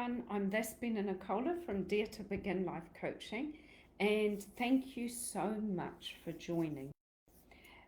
I'm Despina Nicola from Dare to Begin Life Coaching, and thank you so much for joining.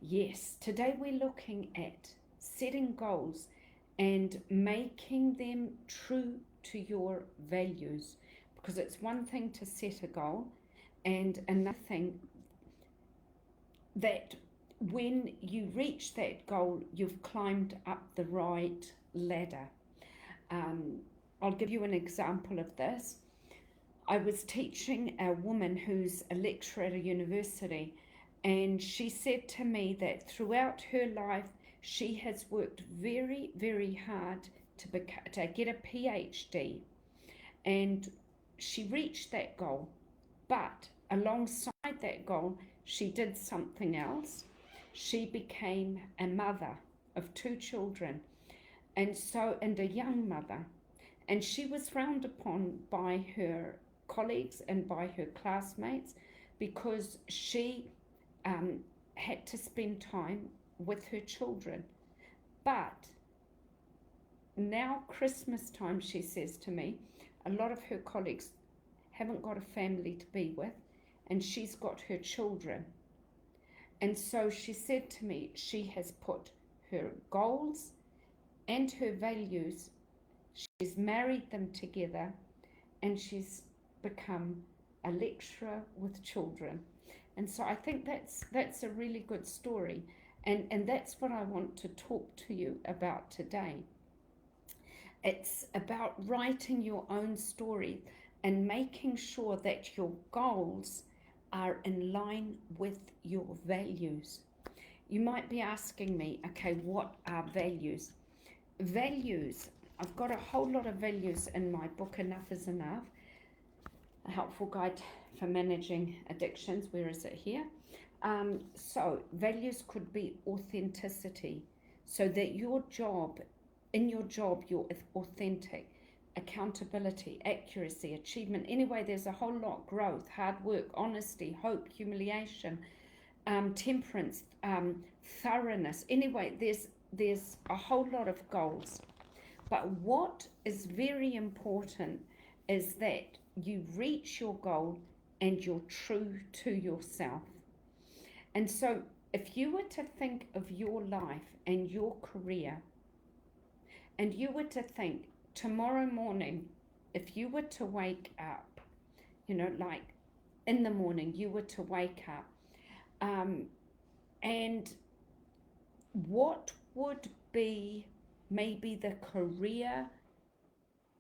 Yes, today we're looking at setting goals and making them true to your values, because it's one thing to set a goal and another thing that when you reach that goal, you've climbed up the right ladder. I'll give you an example of this. I was teaching a woman who's a lecturer at a university, and she said to me that throughout her life, she has worked very, very hard to get a PhD, and she reached that goal. But alongside that goal, she did something else. She became a mother of 2 children, and a young mother. And she was frowned upon by her colleagues and by her classmates because she had to spend time with her children. But now Christmas time, she says to me, a lot of her colleagues haven't got a family to be with, and she's got her children. And so she said to me, she has put her goals and her values, she's married them together, and she's become a lecturer with children. And so I think that's a really good story, and that's what I want to talk to you about today. It's about writing your own story and making sure that your goals are in line with your values. You might be asking me, okay, what are values? Values, I've got a whole lot of values in my book, Enough is Enough, a helpful guide for managing addictions. Where is it here? So values could be authenticity, so that in your job, you're authentic, accountability, accuracy, achievement. Anyway, there's a whole lot: growth, hard work, honesty, hope, humiliation, temperance, thoroughness. Anyway, there's a whole lot of goals. But what is very important is that you reach your goal and you're true to yourself. And so if you were to think of your life and your career, and you were to think tomorrow morning, if you were to wake up, like in the morning, you were to wake up, and what would be maybe the career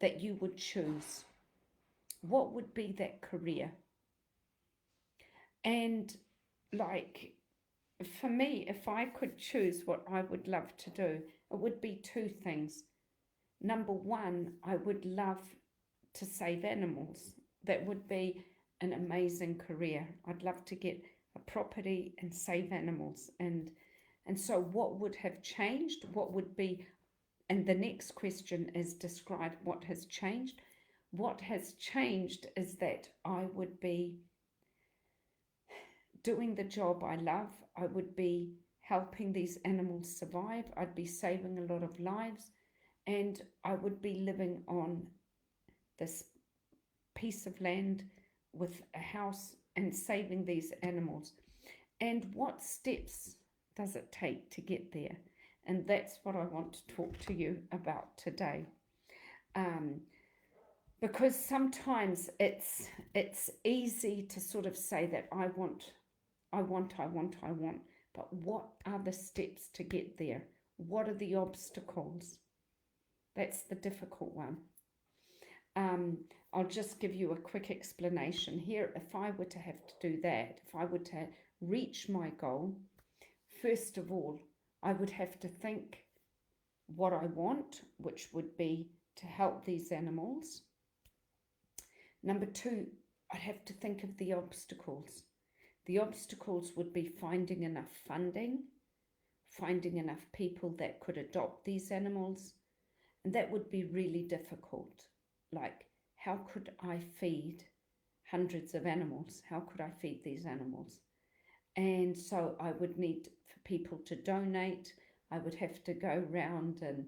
that you would choose? What would be that career? And like, for me, if I could choose what I would love to do, it would be 2 things. Number one, I would love to save animals. That would be an amazing career. I'd love to get a property and save animals. And so what would have changed? What would be, and the next question is describe what has changed. What has changed is that I would be doing the job I love. I would be helping these animals survive. I'd be saving a lot of lives, and I would be living on this piece of land with a house and saving these animals. And what steps does it take to get there? And that's what I want to talk to you about today. Because sometimes it's easy to sort of say that I want, but what are the steps to get there? What are the obstacles? That's the difficult one. I'll just give you a quick explanation here. If I were to have to do that, if I were to reach my goal, first of all, I would have to think what I want, which would be to help these animals. Number two, I'd have to think of the obstacles. The obstacles would be finding enough funding, finding enough people that could adopt these animals, and that would be really difficult. Like, how could I feed hundreds of animals? How could I feed these animals? And so I would need for people to donate. I would have to go around and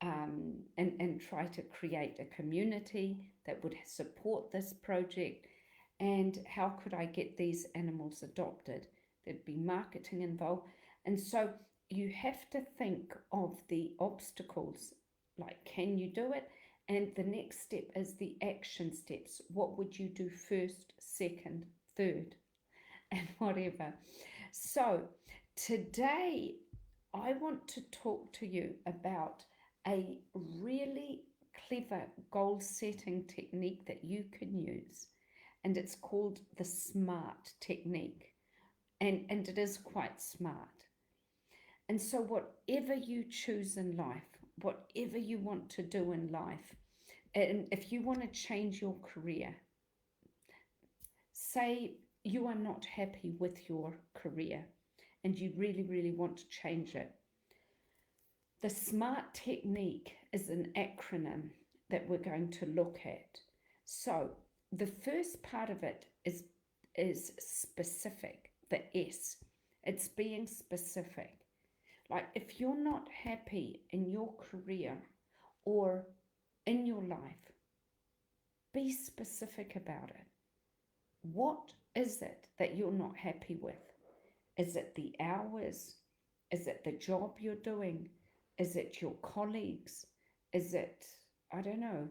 and try to create a community that would support this project. And how could I get these animals adopted? There'd be marketing involved. And so you have to think of the obstacles, like, can you do it? And the next step is the action steps. What would you do first, second, third, and whatever? So today, I want to talk to you about a really clever goal setting technique that you can use, and it's called the SMART technique, and it is quite smart. And so whatever you choose in life, whatever you want to do in life, and if you want to change your career, say you are not happy with your career and you really, really want to change it, the SMART technique is an acronym that we're going to look at. So the first part of it is specific, the S. It's being specific. Like, if you're not happy in your career or in your life, be specific about it. What is it that you're not happy with? Is it the hours? Is it the job you're doing? Is it your colleagues? Is it, I don't know,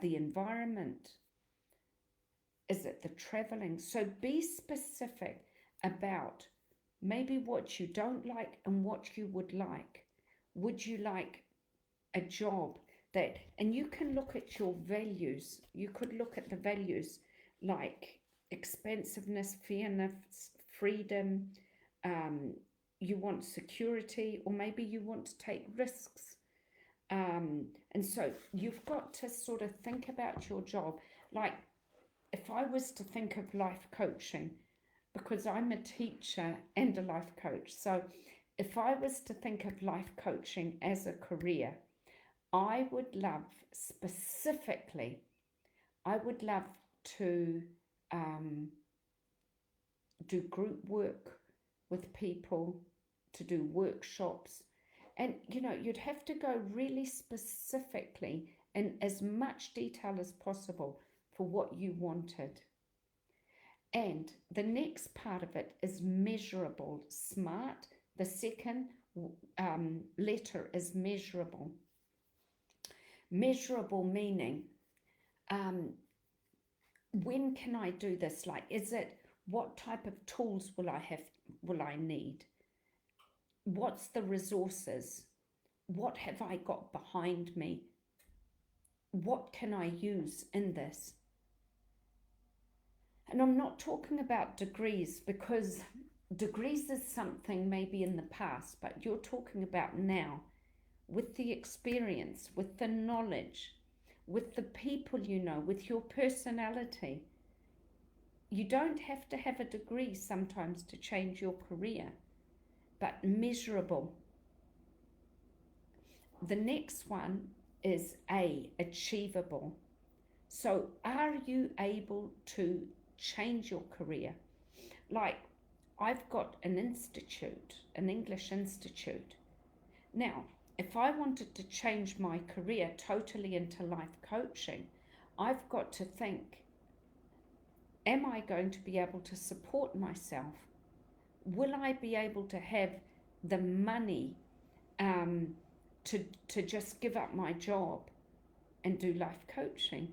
the environment? Is it the traveling? So be specific about maybe what you don't like and what you would like. Would you like a job that, and you can look at your values. You could look at the values like expansiveness, fairness, freedom. You want security, or maybe you want to take risks. And so you've got to sort of think about your job. Like, if I was to think of life coaching, because I'm a teacher and a life coach, so if I was to think of life coaching as a career, I would love specifically, I would love to do group work with people, to do workshops. And, you know, you'd have to go really specifically in as much detail as possible for what you wanted. And the next part of it is measurable, SMART. The second letter is measurable. Measurable meaning, when can I do this? Like, is it, what type of tools will I need? What's the resources? What have I got behind me? What can I use in this? And I'm not talking about degrees, because degrees is something maybe in the past, but you're talking about now, with the experience, with the knowledge, with the people you know, with your personality. You don't have to have a degree sometimes to change your career, but measurable. The next one is achievable. So are you able to change your career? Like, I've got an institute, an English institute. Now, if I wanted to change my career totally into life coaching, I've got to think, am I going to be able to support myself? Will I be able to have the money to just give up my job and do life coaching?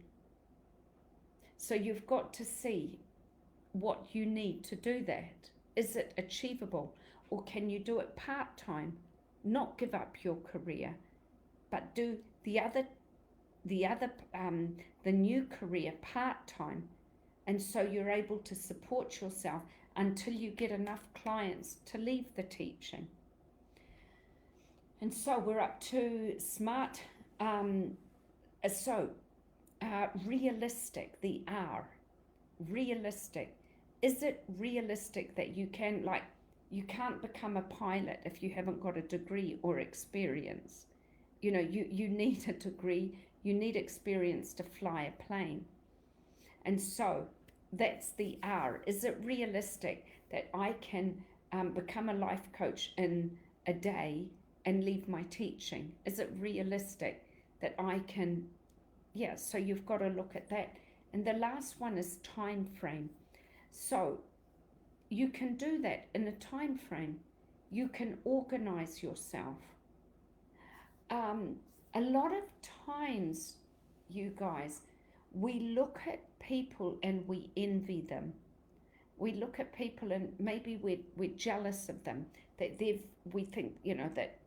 So you've got to see what you need to do that. Is it achievable, or can you do it part-time? Not give up your career, but do the new career part-time, and so you're able to support yourself until you get enough clients to leave the teaching. And so we're up to SMART. Realistic, the R. Realistic. Is it realistic that you can, like, you can't become a pilot if you haven't got a degree or experience? You know, you need a degree, you need experience to fly a plane. And so that's the R. Is it realistic that I can become a life coach in a day and leave my teaching? Is it realistic that I can? Yeah, so you've got to look at that. And the last one is time frame. So you can do that in a time frame. You can organize yourself. A lot of times, you guys, we look at people and we envy them. We look at people and maybe we're jealous of them, that we think, that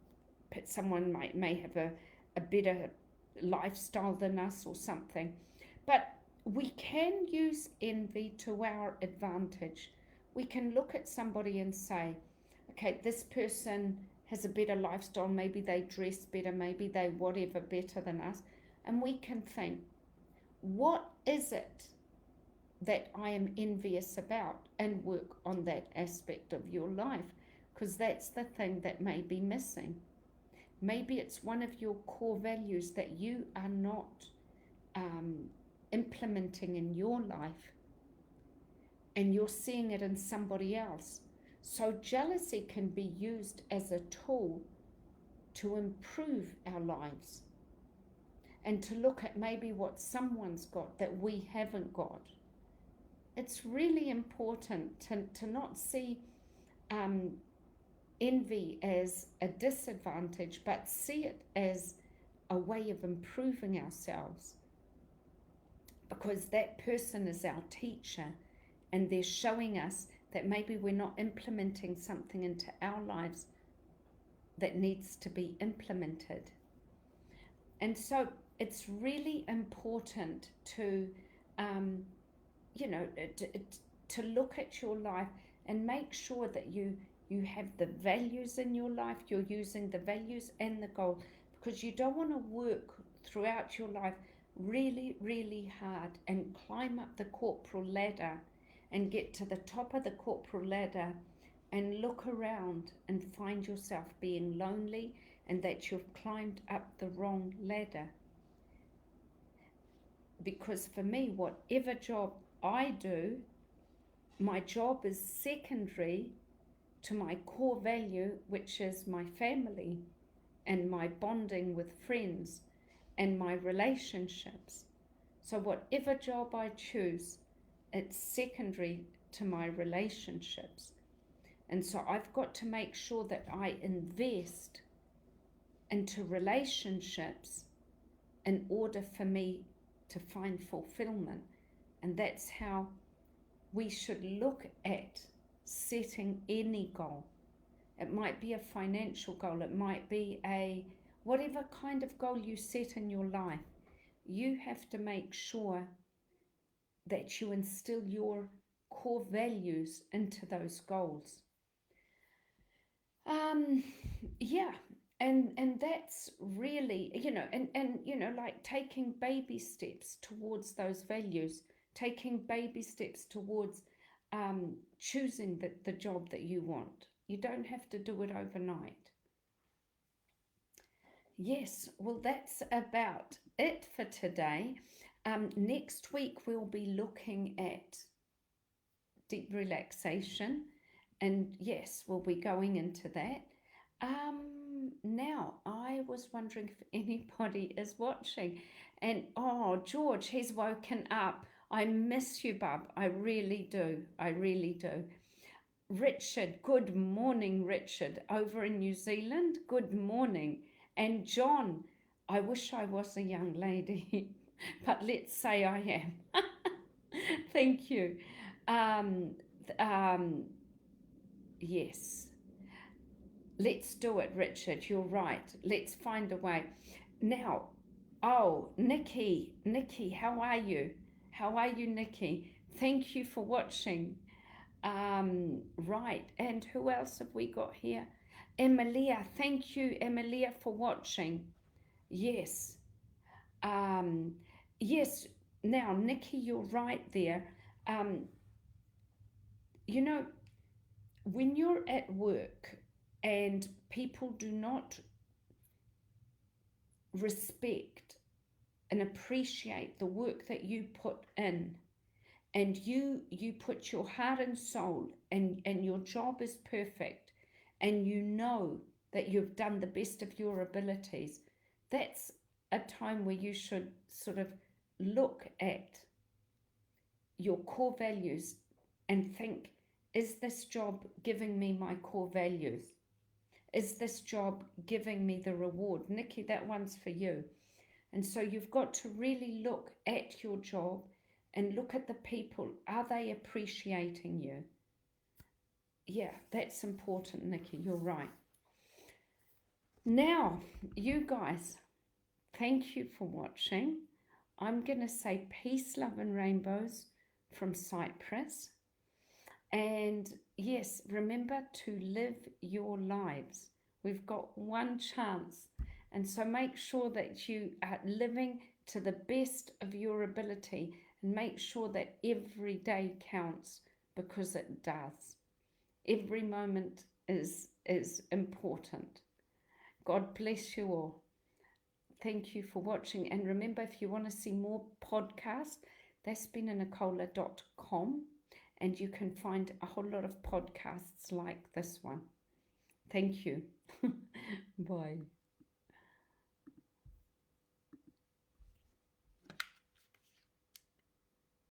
someone may have a better lifestyle than us or something. But we can use envy to our advantage. We can look at somebody and say, okay, this person has a better lifestyle, maybe they dress better, maybe they whatever better than us. And we can think, what is it that I am envious about, and work on that aspect of your life, because that's the thing that may be missing. Maybe it's one of your core values that you are not implementing in your life, and you're seeing it in somebody else. So jealousy can be used as a tool to improve our lives and to look at maybe what someone's got that we haven't got. It's really important to not see envy as a disadvantage, but see it as a way of improving ourselves, because that person is our teacher and they're showing us that maybe we're not implementing something into our lives that needs to be implemented. And so it's really important to to look at your life and make sure that you have the values in your life, you're using the values and the goal, because you don't want to work throughout your life really, really hard and climb up the corporal ladder and get to the top of the corporal ladder and look around and find yourself being lonely and that you've climbed up the wrong ladder. Because for me, whatever job I do, my job is secondary to my core value, which is my family and my bonding with friends and my relationships. So whatever job I choose, it's secondary to my relationships. And so I've got to make sure that I invest into relationships in order for me to find fulfillment. And that's how we should look at setting any goal. It might be a financial goal, it might be whatever kind of goal you set in your life. You have to make sure that you instill your core values into those goals. And that's really, like taking baby steps towards those values, taking baby steps towards choosing the job that you want. You don't have to do it overnight. Yes, well, that's about it for today. Next week, we'll be looking at deep relaxation. And yes, we'll be going into that. Now, I was wondering if anybody is watching. And, oh, George, he's woken up. I miss you, bub. I really do. I really do. Richard, good morning, Richard. Over in New Zealand, good morning. And John, I wish I was a young lady, but let's say I am. Thank you. Yes. Let's do it, Richard. You're right. Let's find a way. Now, oh, Nikki, how are you? How are you, Nikki? Thank you for watching. Right, and who else have we got here? Emilia, thank you, Emilia, for watching. Yes. Yes, now, Nikki, you're right there. When you're at work and people do not respect and appreciate the work that you put in, and you put your heart and soul, and your job is perfect, and that you've done the best of your abilities, that's a time where you should sort of look at your core values and think, is this job giving me my core values? Is this job giving me the reward? Nikki, that one's for you. And so you've got to really look at your job and look at the people. Are they appreciating you? Yeah, that's important, Nikki. You're right. Now, you guys, thank you for watching. I'm going to say peace, love, and rainbows from Cyprus. And yes, remember to live your lives. We've got one chance. And so make sure that you are living to the best of your ability, and make sure that every day counts, because it does. Every moment is important. God bless you all. Thank you for watching. And remember, if you want to see more podcasts, despinanicola.com, and you can find a whole lot of podcasts like this one. Thank you. Bye.